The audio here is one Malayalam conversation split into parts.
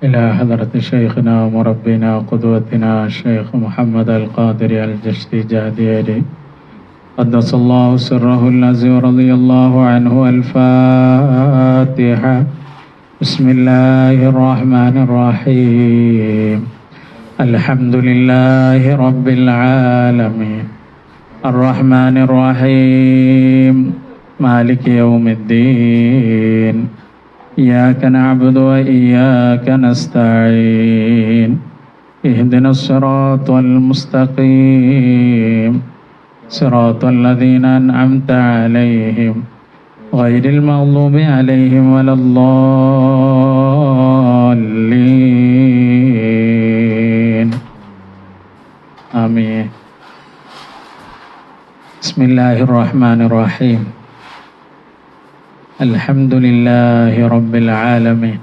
إلى حضرة شيخنا ومربينا وقدوتنا الشيخ محمد القادري الجشتي قدس الله سره الذي ورضي الله عنه. الفاتحة. بسم الله الرحمن الرحيم. الحمد لله رب العالمين الرحمن الرحيم مالك يوم الدين إياك نعبد وإياك نستعين اهدنا الصراط المستقيم صراط الذين أنعمت عليهم غير المغضوب عليهم ولا الضالين آمين. بسم الله الرحمن الرحيم. الحمد لله رب العالمين.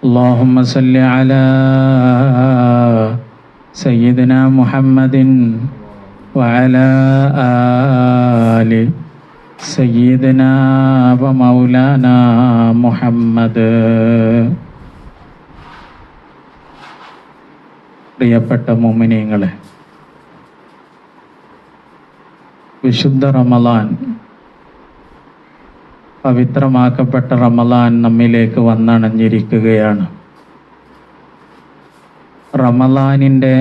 اللهم صل على سيدنا محمد وعلى آل سيدنا ومولانا محمد. പ്രിയപ്പെട്ട മുഅ്മിനീങ്ങളെ, വിശുദ്ധ റമളാൻ, പവിത്രമാക്കപ്പെട്ട റമളാൻ നമ്മിലേക്ക് വന്നണഞ്ഞിരിക്കുകയാണ്. റമളാനിൻ്റെ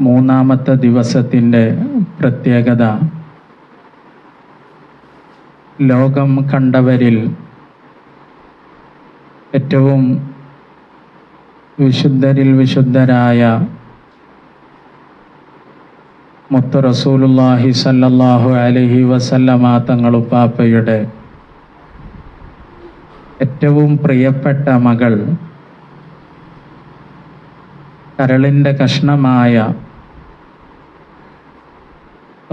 മൂന്നാമത്തെ ദിവസത്തിൻ്റെ പ്രത്യേകത, ലോകം കണ്ടവരിൽ ഏറ്റവും വിശുദ്ധരിൽ വിശുദ്ധരായ മുത്ത് റസൂലുള്ളാഹി സല്ലല്ലാഹു അലൈഹി വസല്ലമ തങ്ങളുപ്പാപ്പയുടെ ഏറ്റവും പ്രിയപ്പെട്ട മകൾ, കരളിൻ്റെ കഷ്ണമായ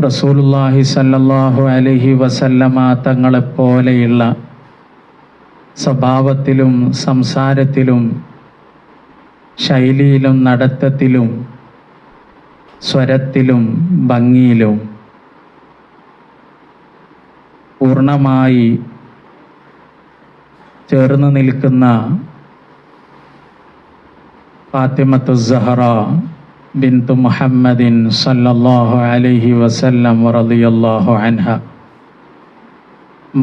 റസൂലുള്ളാഹി സല്ലല്ലാഹു അലൈഹി വസല്ലമ തങ്ങളെപ്പോലെയുള്ള സ്വഭാവത്തിലും സംസാരത്തിലും ശൈലിയിലും നടത്തത്തിലും സ്വരത്തിലും ഭംഗിയിലും പൂർണ്ണമായി ചേർന്ന് നിൽക്കുന്ന ഫാത്തിമത്തു സഹറ ബിന്തു മുഹമ്മദിൻ സല്ലല്ലാഹു അലൈഹി വസല്ലം റളിയല്ലാഹു അൻഹ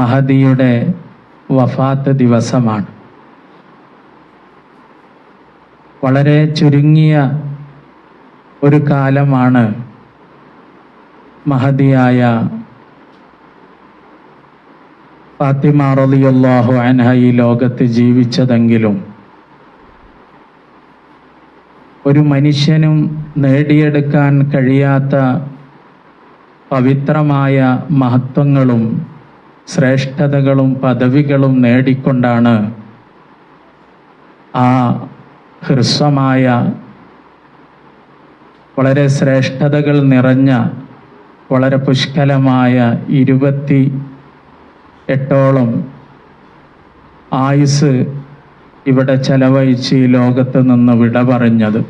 മഹദിയുടെ വഫാത്ത് ദിവസമാണ്. വളരെ ചുരുങ്ങിയ ഒരു കാലമാണ് മഹദിയായ ഫാത്തിമ റളിയല്ലാഹു അൻഹ ഈ ലോകത്ത് ജീവിച്ചതെങ്കിലും ഒരു മനുഷ്യനും നേടിയെടുക്കാൻ കഴിയാത്ത പവിത്രമായ മഹത്വങ്ങളും ശ്രേഷ്ഠതകളും പദവികളും നേടിക്കൊണ്ടാണ് ആ ഹ്രസ്വമായ വളരെ ശ്രേഷ്ഠതകൾ നിറഞ്ഞ വളരെ പുഷ്കലമായ 28ഓളം ആയുസ് ഇവിടെ ചെലവഴിച്ച് ഈ ലോകത്ത് നിന്ന് വിട പറഞ്ഞത്.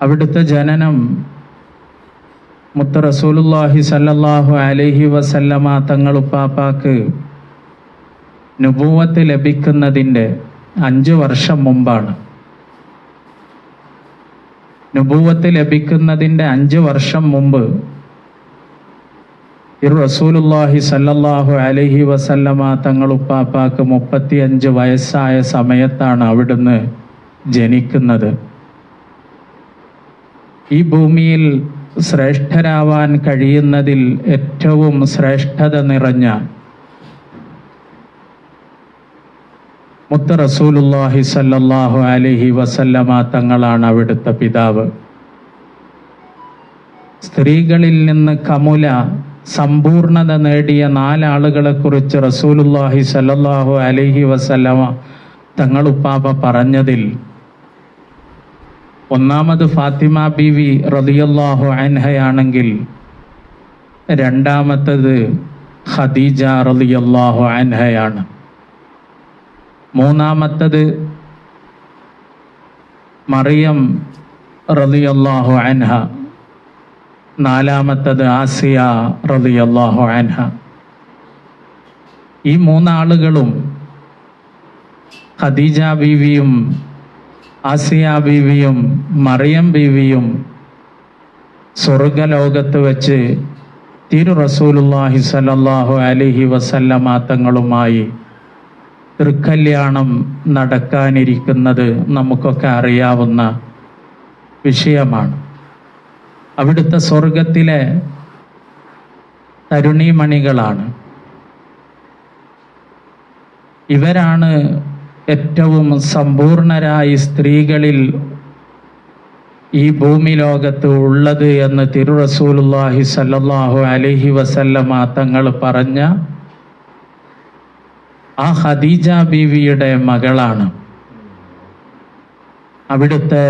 അവിടുത്തെ ജനനം മുത്ത് റസൂലുള്ളാഹി സല്ലല്ലാഹു അലൈഹി വസല്ലമ തങ്ങളുപ്പാപ്പാക്ക് നുബുവത്ത് ലഭിക്കുന്നതിൻ്റെ 5 വർഷം മുമ്പാണ്. നുബുവത്ത് ലഭിക്കുന്നതിൻ്റെ 5 വർഷം മുമ്പ് റസൂലുള്ളാഹി സല്ലല്ലാഹു അലൈഹി വസല്ലമ തങ്ങളുപ്പാപ്പാക്ക് 35 വയസ്സായ സമയത്താണ് അവിടുന്ന് ജനിക്കുന്നത്. ഈ ഭൂമിയിൽ ശ്രേഷ്ഠരാവാൻ കഴിയുന്നതിൽ ഏറ്റവും ശ്രേഷ്ഠത നിറഞ്ഞ മുത്ത് റസൂലുള്ളാഹി സല്ലല്ലാഹു അലൈഹി വസല്ലമ തങ്ങളാണ് അവിടുത്തെ പിതാവ്. സ്ത്രീകളിൽ നിന്ന് കമുല സമ്പൂർണത നേടിയ 4 ആളുകളെ കുറിച്ച് റസൂലുള്ളാഹി സല്ലല്ലാഹു അലൈഹി വസല്ലമ തങ്ങളുപ്പാപ്പ പറഞ്ഞതിൽ ഒന്നാമത് ഫാത്തിമ ബീവി റളിയല്ലാഹു അൻഹയാണെങ്കിൽ രണ്ടാമത്തത് ഖദീജ റളിയല്ലാഹു അൻഹയാണ്. മൂന്നാമത്തത് മറിയം റളിയല്ലാഹു അൻഹ, നാലാമത്തത് ആസിയ റളിയല്ലാഹു അൻഹ. ഈ മൂന്നാളുകളും ഖദീജ ബീവിയും ആസിയ ബീവിയും മറിയം ബീവിയും സ്വർഗലോകത്ത് വെച്ച് തിരു റസൂലുള്ളാഹി സ്വല്ലല്ലാഹു അലൈഹി വസല്ലമ തങ്ങളുമായി തൃക്കല്യാണം നടക്കാനിരിക്കുന്നത് നമുക്കൊക്കെ അറിയാവുന്ന വിഷയമാണ്. അവിടുത്തെ സ്വർഗത്തിലെ തരുണീമണികളാണ്. ഇവരാണ് ഏറ്റവും സമ്പൂർണരായി സ്ത്രീകളിൽ ഈ ഭൂമി ലോകത്ത് ഉള്ളത് എന്ന് തിരു റസൂലുള്ളാഹി സ്വല്ലല്ലാഹു അലൈഹി വസല്ലമ തങ്ങൾ പറഞ്ഞ ആ ഖദീജ ബീവിയുടെ മകളാണ്. അവിടുത്തെ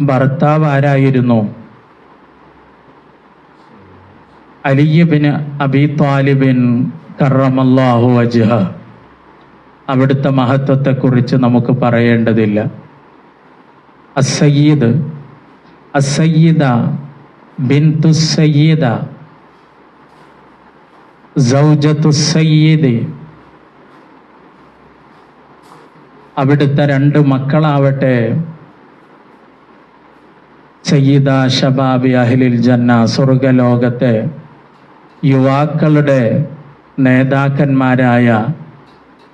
ഭർത്താവ് ആരായിരുന്നു? അലി ഇബ്നു അബീ ത്വാലിബിൻ കറമല്ലാഹു വജ്ഹ. അവിടുത്തെ മഹത്വത്തെക്കുറിച്ച് നമുക്ക് പറയേണ്ടതില്ല. അസ്സയ്യിദ ബിൻതു സയ്യിദ സൗജത്തു സയ്യിദ്. അവിടുത്തെ രണ്ട് മക്കളാവട്ടെ സയ്യിദ ശബാബി അഹ്ലിൽ ജന്ന, സ്വർഗലോകത്തെ യുവാക്കളുടെ നേതാക്കന്മാരായ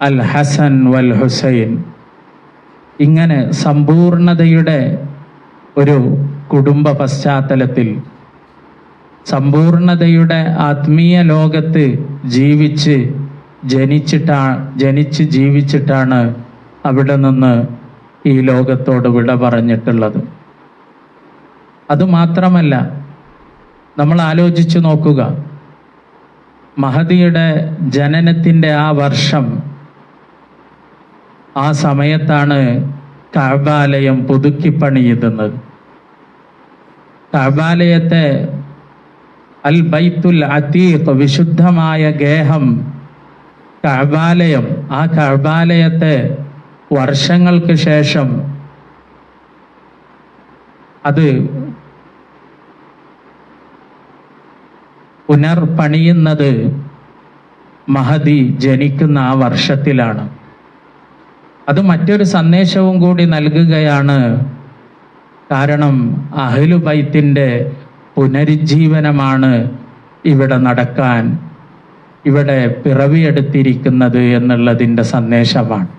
അൽ ഹസൻ വൽ ഹുസൈൻ. ഇങ്ങനെ സമ്പൂർണതയുടെ ഒരു കുടുംബ പശ്ചാത്തലത്തിൽ, സമ്പൂർണതയുടെ ആത്മീയ ലോകത്ത് ജനിച്ച് ജീവിച്ചിട്ടാണ് അവിടെ നിന്ന് ഈ ലോകത്തോട് വിട പറഞ്ഞിട്ടുള്ളത്. അതുമാത്രമല്ല, നമ്മൾ ആലോചിച്ചു നോക്കുക, മഹദിയുടെ ജനനത്തിൻ്റെ ആ വർഷം, ആ സമയത്താണ് കഅബാലയം പുതുക്കിപ്പണിയുന്നത്. കഅബാലയത്തെ അൽ ബൈത്തുൽ അതീഖ്, വിശുദ്ധമായ ഗേഹം കഅബാലയം, ആ കഅബാലയത്തെ വർഷങ്ങൾക്ക് ശേഷം അത് പുനർപണിയുന്നത് മഹദി ജനിക്കുന്ന ആ വർഷത്തിലാണ്. അത് മറ്റൊരു സന്ദേശവും കൂടി നൽകുകയാണ്. കാരണം അഹ്ലു ബൈത്തിൻ്റെ പുനരുജ്ജീവനമാണ് ഇവിടെ നടക്കാൻ, ഇവിടെ പിറവിയെടുത്തിരിക്കുന്നത് എന്നുള്ളതിൻ്റെ സന്ദേശമാണ്.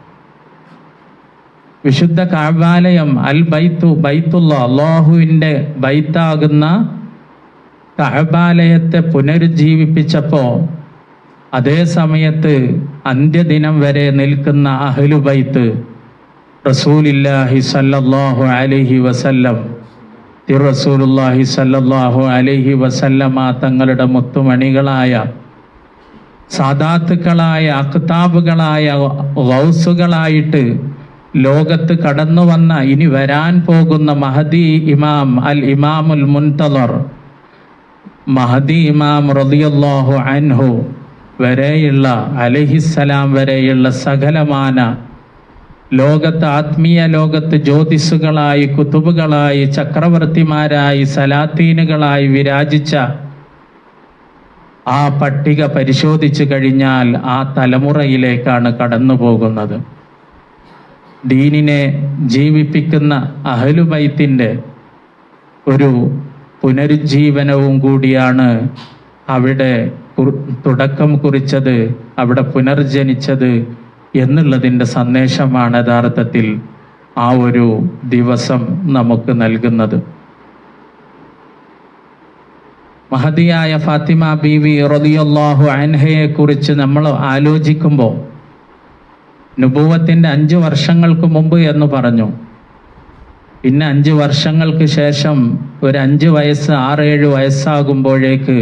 വിശുദ്ധ കഅബാലയം, അൽ ബൈത്തു, ബൈത്തുള്ള അല്ലാഹുവിൻ്റെ ബൈത്താകുന്ന കഅബാലയത്തെ പുനരുജ്ജീവിപ്പിച്ചപ്പോൾ അതേ സമയത്ത് അന്ത്യദിനം വരെ നിൽക്കുന്ന അഹ്ലു ബൈത്ത് റസൂലുള്ളാഹി സ്വല്ലല്ലാഹു അലൈഹി വസല്ലം, റസൂലുള്ളാഹി സ്വല്ലല്ലാഹു അലൈഹി വസല്ലമ തങ്ങളുടെ മുത്തുമണികളായ സാദാത്തുക്കളായ അഖ്താബുകളായ ഗൗസുകളായിട്ട് ലോകത്ത് കടന്നു വന്ന, ഇനി വരാൻ പോകുന്ന മഹദി ഇമാം, അൽ ഇമാമുൽ മുൻതളർ, മഹദി ഇമാം റളിയല്ലാഹു അൻഹു വരെയുള്ള, അലൈഹിസ്സലാം വരെയുള്ള സകലമാന ലോകത്ത്, ആത്മീയ ലോകത്ത് ജ്യോതിസുകളായി, കുതുബുകളായി, ചക്രവർത്തിമാരായി, സലാത്തീനുകളായി വിരാജിച്ച ആ പട്ടിക പരിശോധിച്ചു കഴിഞ്ഞാൽ ആ തലമുറയിലേക്കാണ് കടന്നു പോകുന്നത്. ദീനിനെ ജീവിപ്പിക്കുന്ന അഹ്ലു ബൈത്തിൻ്റെ ഒരു പുനരുജ്ജീവനവും കൂടിയാണ് അവിടെ തുടക്കം കുറിച്ചത്, അവിടെ പുനർജനിച്ചത് എന്നുള്ളതിൻ്റെ സന്ദേശമാണ് യഥാർത്ഥത്തിൽ ആ ഒരു ദിവസം നമുക്ക് നൽകുന്നത്. മഹദിയായ ഫാത്തിമ ബീവി റളിയല്ലാഹു അൻഹയെ കുറിച്ച് നമ്മൾ ആലോചിക്കുമ്പോൾ, നുബുവത്തിൻ്റെ 5 വർഷങ്ങൾക്ക് മുമ്പ് എന്ന് പറഞ്ഞു, പിന്നെ 5 വർഷങ്ങൾക്ക് ശേഷം ഒരു 5 വയസ്സ്, 6-7 വയസ്സാകുമ്പോഴേക്ക്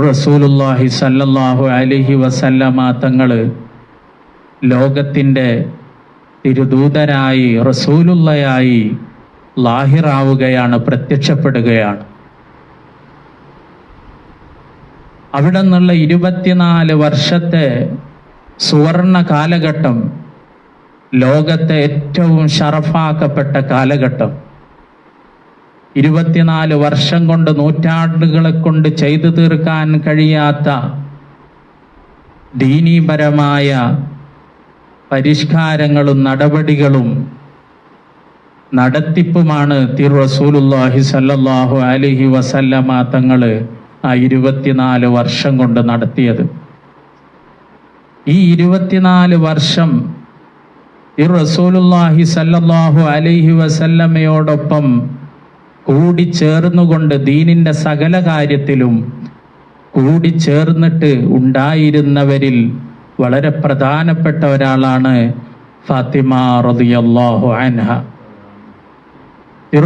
റസൂലുള്ളാഹി സ്വല്ലല്ലാഹു അലൈഹി വസല്ലമ തങ്ങൾ ലോകത്തിൻ്റെ തിരുദൂതരായി, റസൂലുള്ളയായി ലാഹിറാവുകയാണ്, പ്രത്യക്ഷപ്പെടുകയാണ്. അവിടെ നിന്നുള്ള 24 വർഷത്തെ സുവർണ കാലഘട്ടം, ലോകത്തെ ഏറ്റവും ഷറഫാക്കപ്പെട്ട കാലഘട്ടം, 24 വർഷം കൊണ്ട്, നൂറ്റാണ്ടുകളെ കൊണ്ട് ചെയ്തു തീർക്കാൻ കഴിയാത്ത ദീനീപരമായ പരിഷ്കാരങ്ങളും നടപടികളും നടത്തിപ്പുമാണ് തിരു റസൂലുള്ളാഹി സ്വല്ലല്ലാഹു അലൈഹി വസല്ലമ തങ്ങൾ ആ 24 വർഷം കൊണ്ട് നടത്തിയത്. ഈ 24 വർഷം തിരു റസൂലുള്ളാഹി സ്വല്ലല്ലാഹു അലൈഹി വസല്ലമയോടൊപ്പം കൂടിച്ചേർന്നുകൊണ്ട് ദീനിൻ്റെ സകല കാര്യത്തിലും കൂടിച്ചേർന്നിട്ട് ഉണ്ടായിരുന്നവരിൽ വളരെ പ്രധാനപ്പെട്ട ഒരാളാണ് ഫാത്തിമ റളിയല്ലാഹു അൻഹ.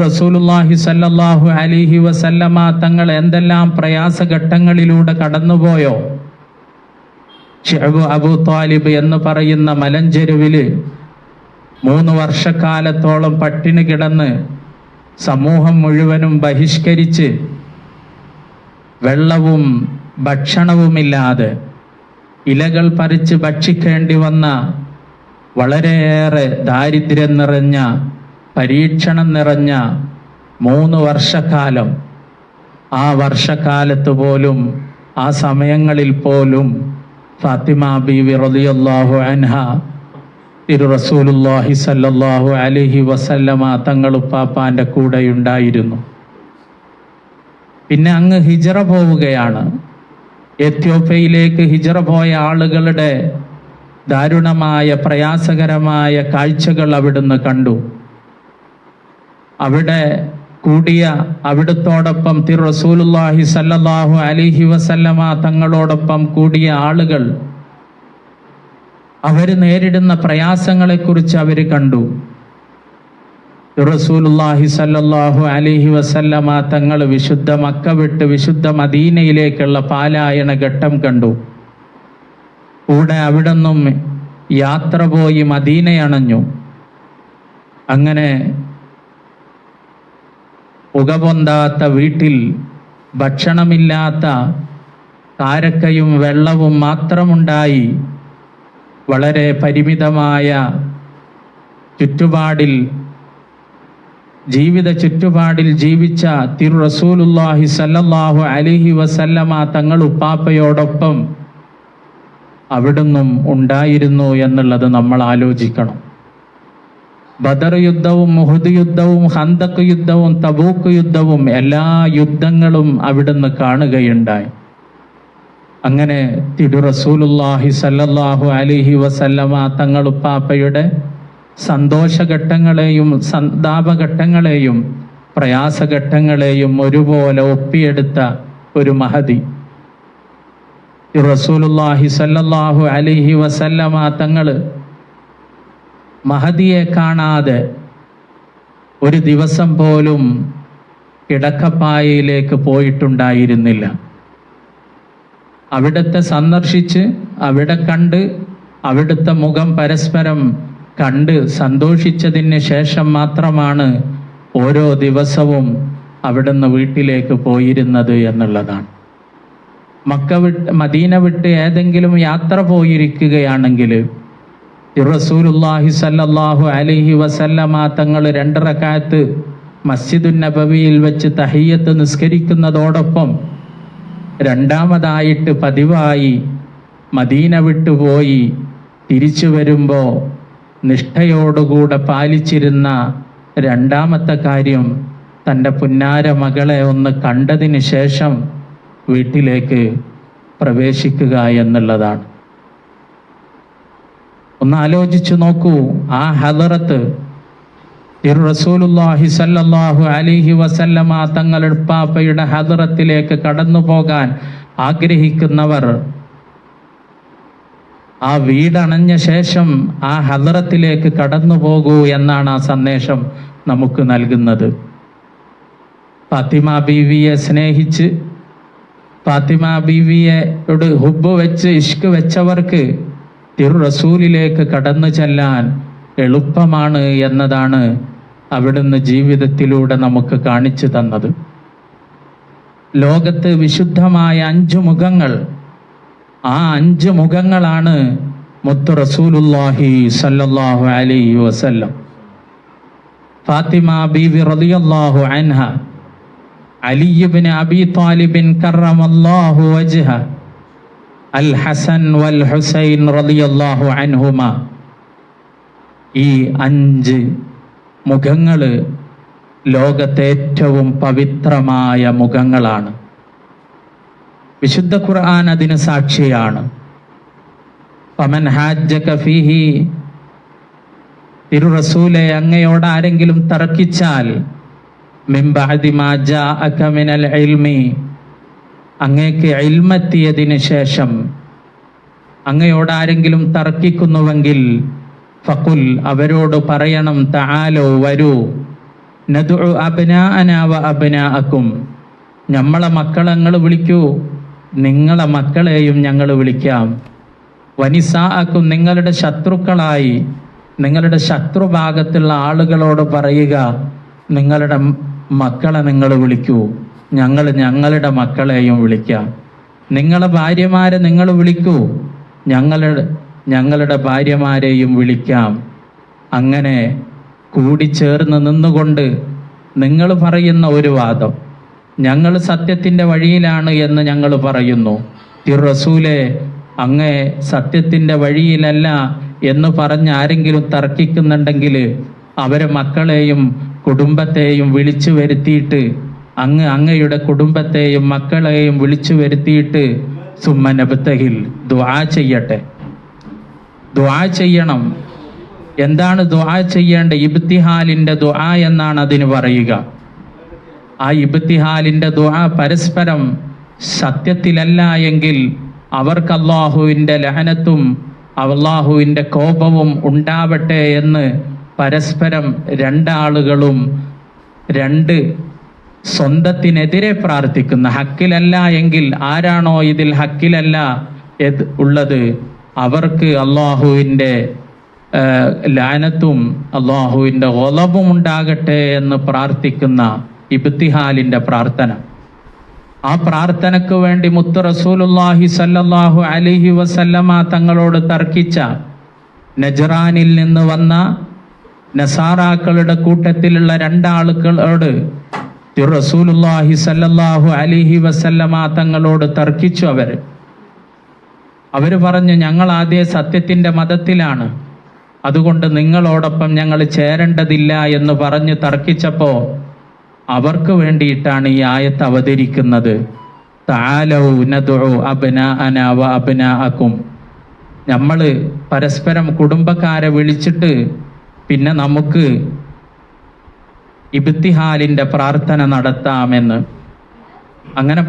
റസൂലുള്ളാഹി സ്വല്ലല്ലാഹു അലൈഹി വസല്ലമ തങ്ങൾ എന്തെല്ലാം പ്രയാസഘട്ടങ്ങളിലൂടെ കടന്നുപോയോ. ശിഅബ് അബൂ ത്വാലിബ് എന്ന് പറയുന്ന മലഞ്ചെരുവില് 3 വർഷക്കാലത്തോളം പട്ടിണി കിടന്ന് സമൂഹം മുഴുവനും ബഹിഷ്കരിച്ച് വെള്ളവും ഭക്ഷണവുമില്ലാതെ ഇലകൾ പറിച്ച് ഭക്ഷിക്കേണ്ടി വന്ന വളരെയേറെ ദാരിദ്ര്യം നിറഞ്ഞ പരീക്ഷണം നിറഞ്ഞ 3 വർഷക്കാലം. ആ വർഷക്കാലത്ത് പോലും ആ സമയങ്ങളിൽ പോലും ഫാത്തിമ ബീവി റളിയല്ലാഹു അൻഹ തിരു റസൂലുള്ളാഹി സ്വല്ലല്ലാഹു അലൈഹി വസല്ലമ തങ്ങളുപ്പാപ്പാൻ്റെ കൂടെയുണ്ടായിരുന്നു. പിന്നെ അങ്ങ് ഹിജറ പോവുകയാണ്. എത്യോപ്യയിലേക്ക് ഹിജറ പോയ ആളുകളുടെ ദാരുണമായ പ്രയാസകരമായ കാഴ്ചകൾ അവിടുന്ന് കണ്ടു. അവിടെ കൂടിയ അവിടുത്തോടൊപ്പം തിരു റസൂലുള്ളാഹി സ്വല്ലല്ലാഹു അലൈഹി വസല്ലമ തങ്ങളോടൊപ്പം കൂടിയ ആളുകൾ അവർ നേരിടുന്ന പ്രയാസങ്ങളെക്കുറിച്ച് അവർ കണ്ടു. റസൂലുള്ളാഹി സ്വല്ലല്ലാഹു അലൈഹി വസല്ലമ തങ്ങൾ വിശുദ്ധ മക്ക വിട്ട് വിശുദ്ധ മദീനയിലേക്കുള്ള പാലായന ഘട്ടം കണ്ടു. കൂടെ അവിടെ നിന്നും യാത്ര പോയി മദീനയണഞ്ഞു. അങ്ങനെ പുകപൊന്താത്ത വീട്ടിൽ ഭക്ഷണമില്ലാത്ത കാരക്കയും വെള്ളവും മാത്രമുണ്ടായി വളരെ പരിമിതമായ ചുറ്റുപാടിൽ ജീവിത ചുറ്റുപാടിൽ ജീവിച്ച തിരു റസൂലുള്ളാഹി സ്വല്ലല്ലാഹു അലൈഹി വസല്ലമ തങ്ങൾ ഉപ്പാപ്പയോടൊപ്പം അവിടുന്നും ഉണ്ടായിരുന്നു എന്നുള്ളത് നമ്മൾ ആലോചിക്കണം. ബദർ യുദ്ധവും ഉഹുദ് യുദ്ധവും ഖന്തഖ് യുദ്ധവും തബൂക്ക് യുദ്ധവും എല്ലാ യുദ്ധങ്ങളും അവിടുന്ന് കാണുകയുണ്ടായി. അങ്ങനെ തിരു റസൂലുള്ളാഹി സ്വല്ലല്ലാഹു അലൈഹി വസല്ലമ തങ്ങളുപ്പാപ്പയുടെ സന്തോഷഘട്ടങ്ങളെയും സന്താപഘട്ടങ്ങളെയും പ്രയാസഘട്ടങ്ങളെയും ഒരുപോലെ ഒപ്പിയെടുത്ത ഒരു മഹദി. റസൂലുള്ളാഹി സ്വല്ലല്ലാഹു അലൈഹി വസല്ലമ തങ്ങൾ മഹദിയെ കാണാതെ ഒരു ദിവസം പോലും കിടക്കപ്പായയിലേക്ക് പോയിട്ടുണ്ടായിരുന്നില്ല. അവിടുത്തെ സന്ദർശിച്ച് അവിടെ കണ്ട് അവിടുത്തെ മുഖം പരസ്പരം കണ്ട് സന്തോഷിച്ചതിന് ശേഷം മാത്രമാണ് ഓരോ ദിവസവും അവിടുന്ന് വീട്ടിലേക്ക് പോയിരുന്നത് എന്നുള്ളതാണ്. മദീന വിട്ട് ഏതെങ്കിലും യാത്ര പോയിരിക്കുകയാണെങ്കിൽ റസൂലുള്ളാഹി സ്വല്ലല്ലാഹു അലൈഹി വസല്ലമ തങ്ങൾ 2 റക്അത്ത് മസ്ജിദുൻ നബവിയിൽ വെച്ച് തഹിയ്യത്ത് നിസ്കരിക്കുന്നതോടൊപ്പം രണ്ടാമതായിട്ട് പതിവായി മദീന വിട്ടുപോയി തിരിച്ചു വരുമ്പോൾ നിഷ്ഠയോടുകൂടെ പാലിച്ചിരുന്ന രണ്ടാമത്തെ കാര്യം തൻ്റെ പുന്നാര മകളെ ഒന്ന് കണ്ടതിന് ശേഷം വീട്ടിലേക്ക് പ്രവേശിക്കുക എന്നുള്ളതാണ്. ഒന്ന് ആലോചിച്ചു നോക്കൂ, ആ ഹദറത്ത് തിരു റസൂലുള്ളാഹി സ്വല്ലല്ലാഹു അലൈഹി വസല്ലമ തങ്ങളുടെ ഉപ്പാപ്പയുടെ ഹദറത്തിലേക്ക് കടന്നു പോകാൻ ആഗ്രഹിക്കുന്നവർ ആ വീടണഞ്ഞ ശേഷം ആ ഹദറത്തിലേക്ക് കടന്നു പോകൂ എന്നാണ് ആ സന്ദേശം നമുക്ക് നൽകുന്നത്. ഫാത്തിമ ബീവിയെ സ്നേഹിച്ച് ഫാത്തിമ ബീവിയോട് ഹുബ്ബ് വെച്ച് ഇഷ്ക് വെച്ചവർക്ക് തിരു റസൂലിലേക്ക് കടന്നു ചെല്ലാൻ എളുപ്പമാണ് എന്നതാണ് അവിടുന്ന് ജീവിതത്തിലൂടെ നമുക്ക് കാണിച്ചു തന്നത്. ലോകത്ത് വിശുദ്ധമായ 5 മുഖങ്ങൾ, ആ 5 മുഖങ്ങളാണ് മുത്തു റസൂലുള്ളാഹി സ്വല്ലല്ലാഹു അലൈഹി വസല്ലം. ഫാത്തിമ ബീവി റളിയല്ലാഹു അൻഹ, അലി ഇബ്നു അബി ത്വാലിബ് കറമല്ലാഹു വജ്ഹ, അൽ ഹസൻ വൽ ഹുസൈൻ റളിയല്ലാഹു അൻഹുമ. ഈ 5 മുഖങ്ങൾ ലോകത്തെ ഏറ്റവും പവിത്രമായ മുഖങ്ങളാണ്. വിശുദ്ധ ഖുർആൻ അതിന് സാക്ഷിയാണ്. ഫമൻ ഹാജ്ജക ഫീഹി, തിരു റസൂലെ അങ്ങയോട് ആരെങ്കിലും തർക്കിച്ചാൽ, മിൻ ബഅദി മാ ജാഅക മിനൽ ഇൽമി, അങ്ങേക്ക് ഇൽമെത്തിയതിന് ശേഷം അങ്ങയോട് ആരെങ്കിലും തർക്കിക്കുന്നുവെങ്കിൽ, ഫഖുൽ അവരോട് പറയണം, തആലോ വരൂ, നദ്ഉ അബ്നാഅനാ വ അബ്നാഅക്കും, നമ്മളെ മക്കളെ നിങ്ങൾ വിളിക്കൂ, നിങ്ങളെ മക്കളെയും ഞങ്ങൾ വിളിക്കാം. വനിസാഅക്കും, നിങ്ങളുടെ ശത്രുക്കളായി നിങ്ങളുടെ ശത്രുഭാഗത്തുള്ള ആളുകളോട് പറയുക, നിങ്ങളുടെ മക്കളെ നിങ്ങൾ വിളിക്കൂ, ഞങ്ങൾ ഞങ്ങളുടെ മക്കളെയും വിളിക്കാം. നിങ്ങളെ ഭാര്യമാരെ നിങ്ങൾ വിളിക്കൂ, ഞങ്ങളുടെ ഭാര്യമാരെയും വിളിക്കാം. അങ്ങനെ കൂടിച്ചേർന്ന് നിന്നുകൊണ്ട് നിങ്ങൾ പറയുന്ന ഒരു വാദം, ഞങ്ങൾ സത്യത്തിൻ്റെ വഴിയിലാണ് എന്ന് ഞങ്ങൾ പറയുന്നു, റസൂലെ അങ്ങേ സത്യത്തിൻ്റെ വഴിയിലല്ല എന്ന് പറഞ്ഞ് ആരെങ്കിലും തർക്കിക്കുന്നുണ്ടെങ്കിൽ അവരെ മക്കളെയും കുടുംബത്തെയും വിളിച്ചു വരുത്തിയിട്ട്, അങ്ങയുടെ കുടുംബത്തെയും മക്കളെയും വിളിച്ചു വരുത്തിയിട്ട്, സുമ്മനബ്തഹിൽ ദുആ ചെയ്യട്ടെ, ദുആ ചെയ്യണം. എന്താണ് ദുആ ചെയ്യേണ്ട? ഇബ്തിഹാലിൻ്റെ ദുആ എന്നാണ് അതിന് പറയുക. ആ ഇബ്തിഹാലിൻ്റെ ദുആ പരസ്പരം സത്യത്തിലല്ല എങ്കിൽ അവർക്ക് അല്ലാഹുവിൻ്റെ ലഅനത്തും അല്ലാഹുവിൻ്റെ കോപവും ഉണ്ടാവട്ടെ എന്ന് പരസ്പരം രണ്ടാളുകളും സ്വന്തത്തിനെതിരെ പ്രാർത്ഥിക്കുന്ന, ഹക്കിലല്ല എങ്കിൽ ആരാണോ ഇതിൽ ഹക്കിലല്ല ഉള്ളത് അവർക്ക് അല്ലാഹുവിൻ്റെ ലഅനത്തും അല്ലാഹുവിൻ്റെ ഗളബും ഉണ്ടാകട്ടെ എന്ന് പ്രാർത്ഥിക്കുന്ന ഇബ്തിഹാലിൻ്റെ പ്രാർത്ഥന. ആ പ്രാർത്ഥനയ്ക്ക് വേണ്ടി മുത്ത് റസൂലുള്ളാഹി സല്ലല്ലാഹു അലൈഹി വസല്ലമ തങ്ങളോട് തർക്കിച്ച നജ്റാനിൽ നിന്ന് വന്ന നസാറാക്കളുടെ കൂട്ടത്തിലുള്ള 2 ആളുകളോട് റസൂലുള്ളാഹി സല്ലല്ലാഹു അലൈഹി വസല്ലമ തങ്ങളോട് തർക്കിച്ചു. അവർ പറഞ്ഞു, ഞങ്ങൾ ആദ്യ സത്യത്തിൻ്റെ മതത്തിലാണ്, അതുകൊണ്ട് നിങ്ങളോടൊപ്പം ഞങ്ങൾ ചേരേണ്ടതില്ല എന്ന് പറഞ്ഞ് തർക്കിച്ചപ്പോൾ അവർക്ക് വേണ്ടിയിട്ടാണ് ഈ ആയത്ത് അവതരിക്കുന്നത്. തആലൗ നദ്ഉ അബ്നാഅനാ വ അബ്നാഅക്കും, നമ്മൾ പരസ്പരം കുടുംബക്കാരെ വിളിച്ചിട്ട് പിന്നെ നമുക്ക് ഇബ്തിഹാലിൻ്റെ പ്രാർത്ഥന നടത്താമെന്ന്. അങ്ങനെ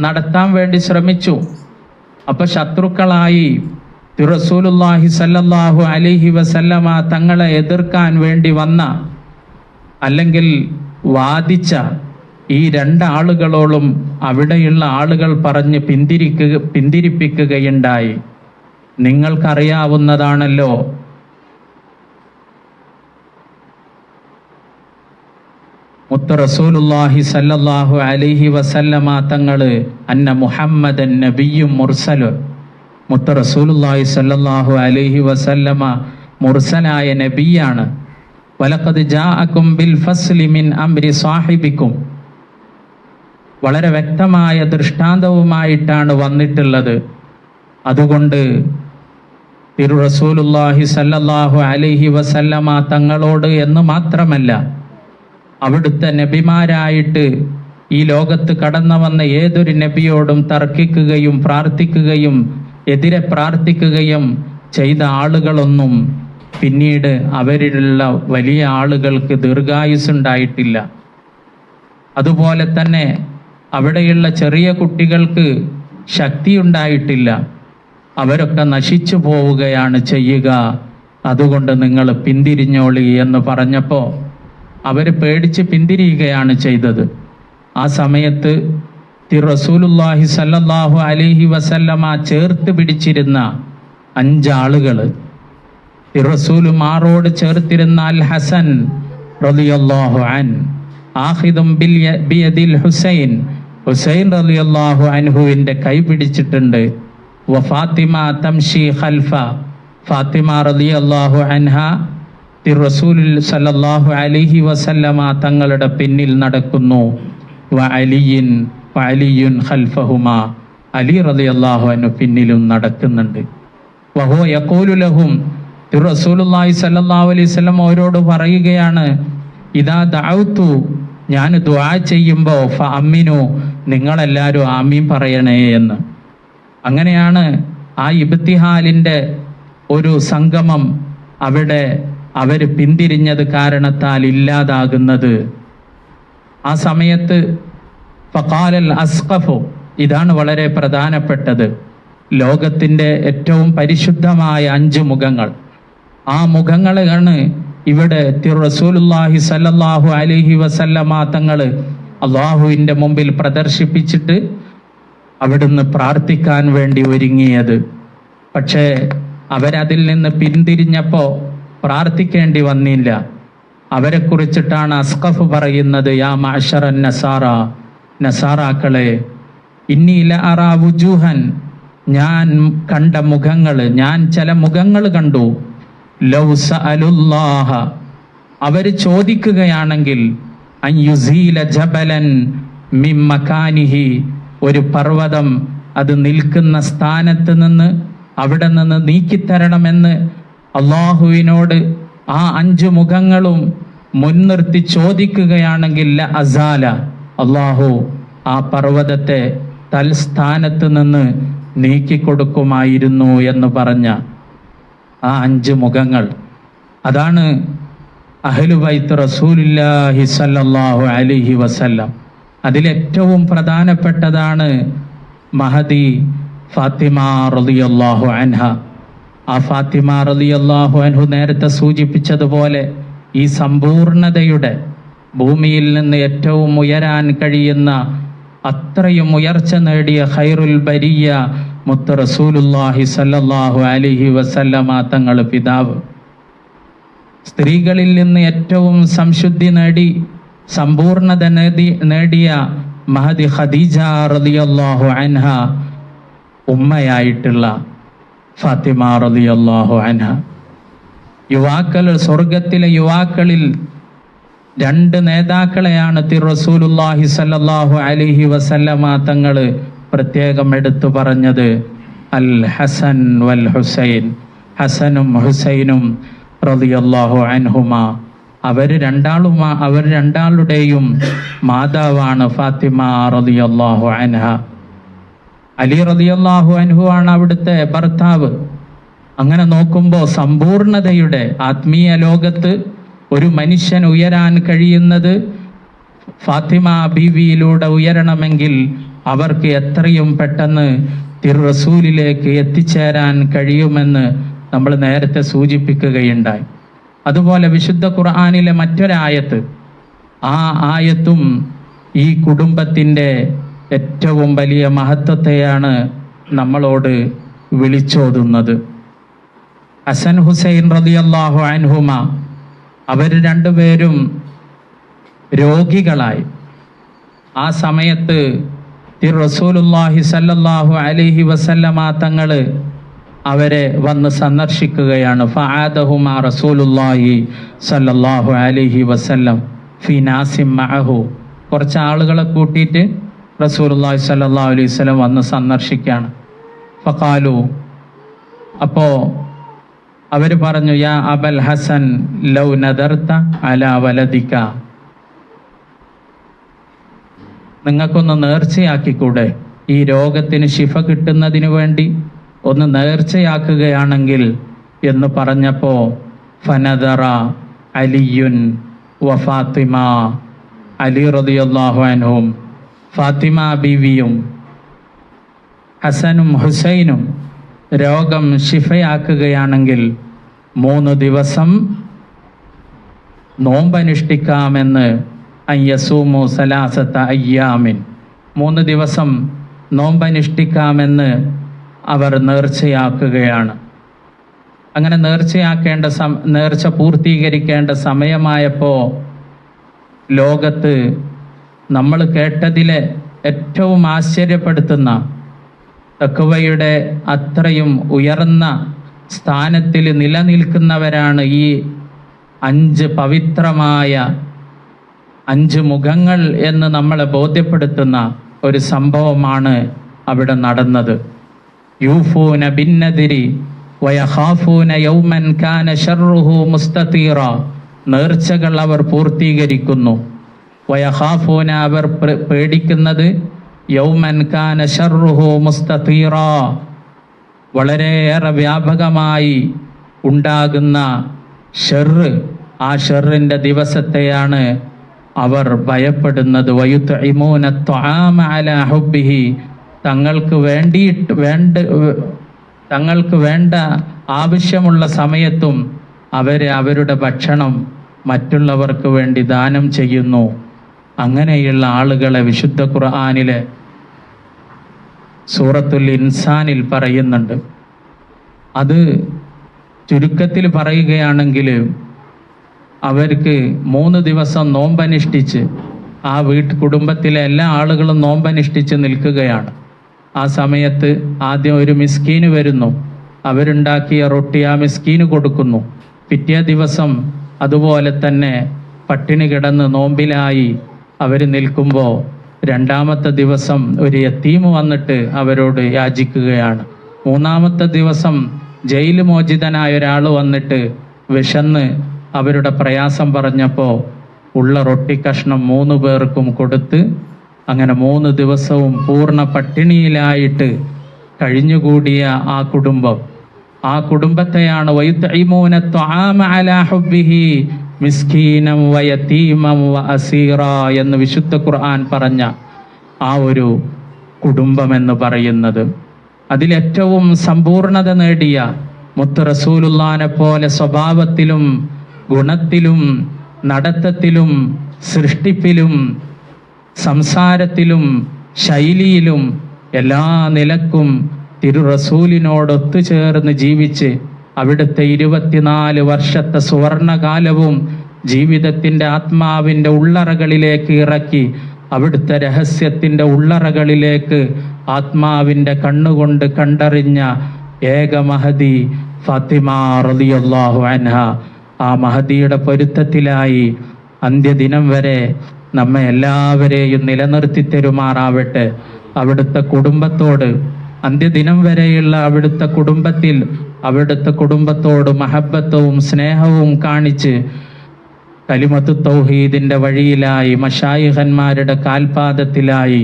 നടത്താൻ വേണ്ടി ശ്രമിച്ചു. അപ്പൊ ശത്രുക്കളായി റസൂലുള്ളാഹി സല്ലല്ലാഹു അലൈഹി വസല്ലമ തങ്ങളെ എതിർക്കാൻ വേണ്ടി വന്ന, അല്ലെങ്കിൽ വാദിച്ച ഈ 2 ആളുകളോളും അവിടെയുള്ള ആളുകൾ പറഞ്ഞ് പിന്തിരിപ്പിക്കുകയുണ്ടായി. നിങ്ങൾക്കറിയാവുന്നതാണല്ലോ, മുത്ത് റസൂലുള്ളാഹി സല്ലല്ലാഹു അലൈഹി വസല്ലമ തങ്ങള് അന്ന മുഹമ്മദൻ നബിയ്യും മുർസലും, മുത്ത് റസൂലുള്ളാഹി സല്ലല്ലാഹു അലൈഹി വസല്ലമ മുർസലായ നബിയാണ്. വലഖദ് ജാഅകും ബിൽ ഫസ്ലി മിൻ അംരി സാഹിബിക്കും, വളരെ വ്യക്തമായ ദൃഷ്ടാന്തവുമായിട്ടാണ് വന്നിട്ടുള്ളത്. അതുകൊണ്ട് തിരു റസൂലുള്ളാഹി സല്ലല്ലാഹു അലൈഹി വസല്ലമ തങ്ങളോട് എന്ന് മാത്രമല്ല, അവിടുത്തെ നബിമാരായിട്ട് ഈ ലോകത്ത് കടന്നു വന്ന ഏതൊരു നബിയോടും തർക്കിക്കുകയും പ്രാർത്ഥിക്കുകയും എതിരെ പ്രാർത്ഥിക്കുകയും ചെയ്ത ആളുകളൊന്നും പിന്നീട് അവരിലുള്ള വലിയ ആളുകൾക്ക് ദീർഘായുസ്സുണ്ടായിട്ടില്ല. അതുപോലെ തന്നെ അവിടെയുള്ള ചെറിയ കുട്ടികൾക്ക് ശക്തി ഉണ്ടായിട്ടില്ല. അവരൊക്കെ നശിച്ചു പോവുകയാണ് ചെയ്യുക. അതുകൊണ്ട് നിങ്ങൾ പിന്തിരിഞ്ഞോളി എന്ന് പറഞ്ഞപ്പോൾ അവർ പേടിച്ച് പിന്തിരിയുകയാണ് ചെയ്തത്. ആ സമയത്ത് റസൂലുള്ളാഹി സല്ലല്ലാഹു അലൈഹി വസല്ലമ ചേർത്ത് പിടിച്ചിരുന്ന 5 ആളുകൾ, റസൂൽ മാറോട് ചേർത്തിരുന്ന അൽ ഹസൻ റളിയല്ലാഹു അൻ, ആഖിദും ബിയദിൽ ഹുസൈൻ, ഹുസൈൻ റളിയല്ലാഹു അൻഹുവിൻ്റെ കൈ പിടിച്ചിട്ടുണ്ട്. വ ഫാത്തിമ തംഷി ഖൽഫ, ഫാത്തിമ റളിയല്ലാഹു അൻഹ റസൂൽ സല്ലല്ലാഹു അലൈഹി വസല്ലമ തങ്ങളുടെ പിന്നിൽ നടക്കുന്നു. വ അലിയുൻ ഖൽഫഹുമ, അലി റളിയല്ലാഹു അൻഹു പിന്നിലും നടക്കുന്നുണ്ട്. വഹുവ യഖൂലു ലഹും, റസൂലുള്ളാഹി സ്വല്ലല്ലാഹു അലൈഹി വസല്ലം അവരോട് പറയുകയാണ്, ഇദാ ദഅഉതു, ഞാൻ ദുആ ചെയ്യുമ്പോൾ ഫഅമ്മിനു, നിങ്ങളെല്ലാവരും ആമീൻ പറയണേ എന്ന്. അങ്ങനെയാണ് ആ ഇബ്തിഹാലിൻ്റെ ഒരു സംഗമം അവിടെ അവർ പിന്തിരിഞ്ഞത് കാരണത്താൽ ഇല്ലാതാകുന്നത്. ആ സമയത്ത് ഫഖാലൽ അസ്ഖഫു, ഇതാണ് വളരെ പ്രധാനപ്പെട്ടത്, ലോകത്തിൻ്റെ ഏറ്റവും പരിശുദ്ധമായ 5 മുഖങ്ങൾ. ആ മുഖങ്ങളാണ് ഇവിടെ റസൂലുള്ളാഹി സ്വല്ലല്ലാഹു അലൈഹി വസല്ലമ തങ്ങൾ അള്ളാഹുവിൻ്റെ മുമ്പിൽ പ്രദർശിപ്പിച്ചിട്ട് അവിടുന്ന് പ്രാർത്ഥിക്കാൻ വേണ്ടി ഒരുങ്ങിയത്. പക്ഷേ അവരതിൽ നിന്ന് പിന്തിരിഞ്ഞപ്പോൾ പ്രാർത്ഥിക്കേണ്ടി വന്നില്ല. അവരെക്കുറിച്ചിട്ടാണ് അസ്ഖഫ് പറയുന്നത്, യാ മഅ്ശറൻ നസാറ, നസാറാക്കളെ, ഇന്നി ലഅറാ വുജൂഹൻ, ഞാൻ കണ്ട മുഖങ്ങൾ, ഞാൻ ചില മുഖങ്ങൾ കണ്ടു. ലൗ സഅലുല്ലാഹ, അവർ ചോദിക്കുകയാണെങ്കിൽ, അൻ യുസീല ജബലൻ മിൻ മകാനിഹി, ഒരു പർവ്വതം അത് നിൽക്കുന്ന സ്ഥാനത്ത് നിന്ന് അവിടെ നിന്ന് നീക്കിത്തരണമെന്ന് അള്ളാഹുവിനോട് ആ 5 മുഖങ്ങളും മുൻനിർത്തി ചോദിക്കുകയാണെങ്കിൽ ല അസാല, അള്ളാഹു ആ പർവ്വതത്തെ തൽസ്ഥാനത്ത് നിന്ന് നീക്കിക്കൊടുക്കുമായിരുന്നു എന്ന് പറഞ്ഞ ആ 5 മുഖങ്ങൾ. അതാണ് അഹ്ലു ബൈത്ത് റസൂലുള്ളാഹി സ്വല്ലല്ലാഹു അലൈഹി വസല്ലം. അതിലേറ്റവും പ്രധാനപ്പെട്ടതാണ് മഹദി ഫാത്തിമ റളിയല്ലാഹു അൻഹ. ആ ഫാത്തിമ റളിയല്ലാഹു അൻഹു നേരത്തെ സൂചിപ്പിച്ചതുപോലെ ഈ സമ്പൂർണതയുടെ ഭൂമിയിൽ നിന്ന് ഏറ്റവും ഉയരാൻ കഴിയുന്ന അത്രയും ഉയർച്ച നേടിയ ഖൈറുൽ ബരിയ മുത്ത് റസൂലുള്ളാഹി സ്വല്ലല്ലാഹു അലൈഹി വസല്ലമ തങ്ങൾ പിതാവ്. സ്ത്രീകളിൽ നിന്ന് ഏറ്റവും സംശുദ്ധി നേടി സമ്പൂർണത നേടിയ മഹദി ഖദീജ റളിയല്ലാഹു അൻഹ ഉമ്മയായിട്ടുള്ള ഫാത്തിമ റളിയല്ലാഹു അൻഹ. യുവാക്കൾ, സ്വർഗത്തിലെ യുവാക്കളിൽ 2 നേതാക്കളെയാണ് റസൂലുള്ളാഹി സ്വല്ലല്ലാഹു അലൈഹി വസല്ലമ തങ്ങൾ പ്രത്യേകം എടുത്തു പറഞ്ഞത്. അൽ ഹസൻ വൽ ഹുസൈൻ, ഹസനും ഹുസൈനും റളിയല്ലാഹു അൻഹുമാ. അവർ രണ്ടാളുടെയും മാതാവാണ് ഫാത്തിമ റളിയല്ലാഹു അൻഹ. അലി റളിയല്ലാഹു അൻഹു ആണ് അവിടുത്തെ ഭർത്താവ്. അങ്ങനെ നോക്കുമ്പോൾ സമ്പൂർണതയുടെ ആത്മീയ ലോകത്ത് ഒരു മനുഷ്യൻ ഉയരാൻ കഴിയുന്നത് ഫാത്തിമ ബീവിയിലൂടെ ഉയരണമെങ്കിൽ അവർക്ക് എത്രയും പെട്ടെന്ന് റസൂലിലേക്ക് എത്തിച്ചേരാൻ കഴിയുമെന്ന് നമ്മൾ നേരത്തെ സൂചിപ്പിക്കുകയുണ്ടായി. അതുപോലെ വിശുദ്ധ ഖുർആനിലെ മറ്റൊരായത്ത്, ആ ആയത്തും ഈ കുടുംബത്തിൻ്റെ ഏറ്റവും വലിയ മഹത്വത്തെയാണ് നമ്മളോട് വിളിച്ചോതുന്നത്. ഹസൻ ഹുസൈൻ റളിയല്ലാഹു അൻഹുമ, അവർ 2 പേരും രോഗികളായി. ആ സമയത്ത് റസൂലുള്ളാഹി സ്വല്ലല്ലാഹു അലൈഹി വസല്ലമ തങ്ങൾ അവരെ വന്ന് സന്ദർശിക്കുകയാണ്. ഫആദഹുമാ റസൂലുള്ളാഹി സ്വല്ലല്ലാഹു അലൈഹി വസല്ലം ഫീ നാസിം മഅഹു, കുറച്ച് ആളുകളെ കൂട്ടിയിട്ട് റസൂലുള്ളാഹി സ്വല്ലല്ലാഹു അലൈഹി വസല്ലം വന്ന് സന്ദർശിക്കുകയാണ്. ഫഖാലു, അപ്പോൾ അവർ പറഞ്ഞു, യാ അബൽ ഹസൻ ലൗ നദർത അലാ വലദിക, നിങ്ങൾക്കൊന്ന് നേർച്ചയാക്കിക്കൂടെ, ഈ രോഗത്തിന് ശിഫ കിട്ടുന്നതിന് വേണ്ടി ഒന്ന് നേർച്ചയാക്കുകയാണെങ്കിൽ എന്ന് പറഞ്ഞപ്പോൾ ഫനദറ അലിയുൻ വ ഫാത്തിമ, അലി റളിയല്ലാഹു അൻഹും ഫാത്തിമ ബീവിയും ഹസനും ഹുസൈനും രോഗം ശിഫയാക്കുകയാണെങ്കിൽ 3 ദിവസം നോമ്പനുഷ്ഠിക്കാമെന്ന് അയ്യസൂമു സലാസത്ത അയ്യാമിൻ, 3 ദിവസം നോമ്പനുഷ്ഠിക്കാമെന്ന് അവർ നേർച്ചയാക്കുകയാണ്. അങ്ങനെ നേർച്ച പൂർത്തീകരിക്കേണ്ട സമയമായപ്പോൾ ലോകത്ത് നമ്മൾ കേട്ടതിലെ ഏറ്റവും ആശ്ചര്യപ്പെടുത്തുന്ന, തഖ്വയുടെ അത്രയും ഉയർന്ന സ്ഥാനത്തിൽ നിലനിൽക്കുന്നവരാണ് ഈ 5 പവിത്രമായ 5 മുഖങ്ങൾ എന്ന് നമ്മളെ ബോധ്യപ്പെടുത്തുന്ന ഒരു സംഭവമാണ് അവിടെ നടന്നത്. യൂഫൂന ബിന്നദിരി വയഖാഫൂന യൗമൻ കാന ശർറുഹു മുസ്തതീറ. നേർച്ചകൾ അവർ പൂർത്തീകരിക്കുന്നു. വയഖാഫൂന അവർ പേടിക്കുന്നത് യൗമൻ കാന ശർറുഹു മുസ്തതീറ, വളരെയേറെ വ്യാപകമായി ഉണ്ടാകുന്ന ഷർറ്, ആ ഷർറിൻ്റെ ദിവസത്തെയാണ് അവർ ഭയപ്പെടുന്നത്. വയുത്ഇമൂന ത്വആമ അലാ ഹുബ്ബിഹി, തങ്ങൾക്ക് വേണ്ട ആവശ്യമുള്ള സമയത്തും അവരുടെ ഭക്ഷണം മറ്റുള്ളവർക്ക് വേണ്ടി ദാനം ചെയ്യുന്നു. അങ്ങനെയുള്ള ആളുകളെ വിശുദ്ധ ഖുർആനിലെ സൂറത്തുൽ ഇൻസാനിൽ പറയുന്നുണ്ട്. അത് ചുരുക്കത്തിൽ പറയുകയാണെങ്കിൽ അവർക്ക് 3 ദിവസം നോമ്പനുഷ്ഠിച്ച് ആ കുടുംബത്തിലെ എല്ലാ ആളുകളും നോമ്പനുഷ്ഠിച്ച് നിൽക്കുകയാണ്. ആ സമയത്ത് ആദ്യം ഒരു മിസ്കീന് വരുന്നു. അവരുണ്ടാക്കിയ റൊട്ടി ആ മിസ്കീന് കൊടുക്കുന്നു. പിറ്റേ ദിവസം അതുപോലെ തന്നെ പട്ടിണി കിടന്ന് നോമ്പിലായി അവർ നിൽക്കുമ്പോൾ രണ്ടാമത്തെ ദിവസം ഒരു യത്തീമ് വന്നിട്ട് അവരോട് യാചിക്കുകയാണ്. മൂന്നാമത്തെ ദിവസം ജയിൽ മോചിതനായ ഒരാൾ വന്നിട്ട് വിശന്ന് അവരുടെ പ്രയാസം പറഞ്ഞപ്പോൾ ഉള്ള റൊട്ടി കഷ്ണം 3 പേർക്കും കൊടുത്ത് അങ്ങനെ 3 ദിവസവും പൂർണ്ണ പട്ടിണിയിലായിട്ട് കഴിഞ്ഞുകൂടിയ ആ കുടുംബത്തെയാണ് വയുത്ഇമൂന ത്വആമ അലാ ഹുബ്ബിഹി മിസ്കീനം വയതീമം വഅസീറ എന്ന് വിശുദ്ധ ഖുർആൻ പറഞ്ഞ ആ ഒരു കുടുംബം എന്ന് പറയുന്നത്. അതിലേറ്റവും സമ്പൂർണത നേടിയ മുത്ത് റസൂലുള്ളാഹിനെ പോലെ സ്വഭാവത്തിലും ഗുണത്തിലും നടത്തത്തിലും സൃഷ്ടിപ്പിലും സംസാരത്തിലും ശൈലിയിലും എല്ലാ നിലക്കും തിരു റസൂലിനോടൊത്തു ചേർന്ന് ജീവിച്ച് അവിടുത്തെ 24 വർഷത്തെ സുവർണകാലവും ജീവിതത്തിൻ്റെ ആത്മാവിൻ്റെ ഉള്ളറകളിലേക്ക് ഇറക്കി അവിടുത്തെ രഹസ്യത്തിൻ്റെ ഉള്ളറകളിലേക്ക് ആത്മാവിൻ്റെ കണ്ണുകൊണ്ട് കണ്ടറിഞ്ഞ ഏക മഹദി ഫാത്തിമ റളിയല്ലാഹു അൻഹ. ആ മഹദിയുടെ പൊരുത്തത്തിലായി അന്ത്യദിനം വരെ നമ്മെ എല്ലാവരെയും നിലനിർത്തി തരുമാറാവട്ടെ. അവിടുത്തെ കുടുംബത്തോട് അന്ത്യദിനം വരെയുള്ള അവിടുത്തെ കുടുംബത്തോട് മഹബത്തും സ്നേഹവും കാണിച്ച് കലിമത്തു തൗഹീദിൻ്റെ വഴിയിലായി മശായിഖന്മാരുടെ കാൽപാദത്തിലായി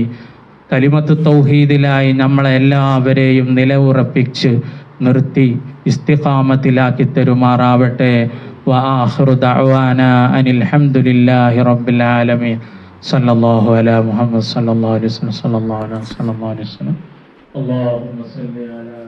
കലിമത്തു തൗഹീദിലായി നമ്മളെ എല്ലാവരെയും നിലയുറപ്പിച്ച് നിർത്തി ഇസ്തിഖാമത്തിലാക്കി തരുമാറാവട്ടെ. വആഖിറു ദഅവാനാ അനിൽ ഹംദുലില്ലാഹി റബ്ബിൽ ആലമീൻ. സല്ലല്ലാഹു അലാ മുഹമ്മദ് സല്ലല്ലാഹു അലൈഹി വസല്ലം. അല്ലാഹുമ്മ സല്ലി അലാ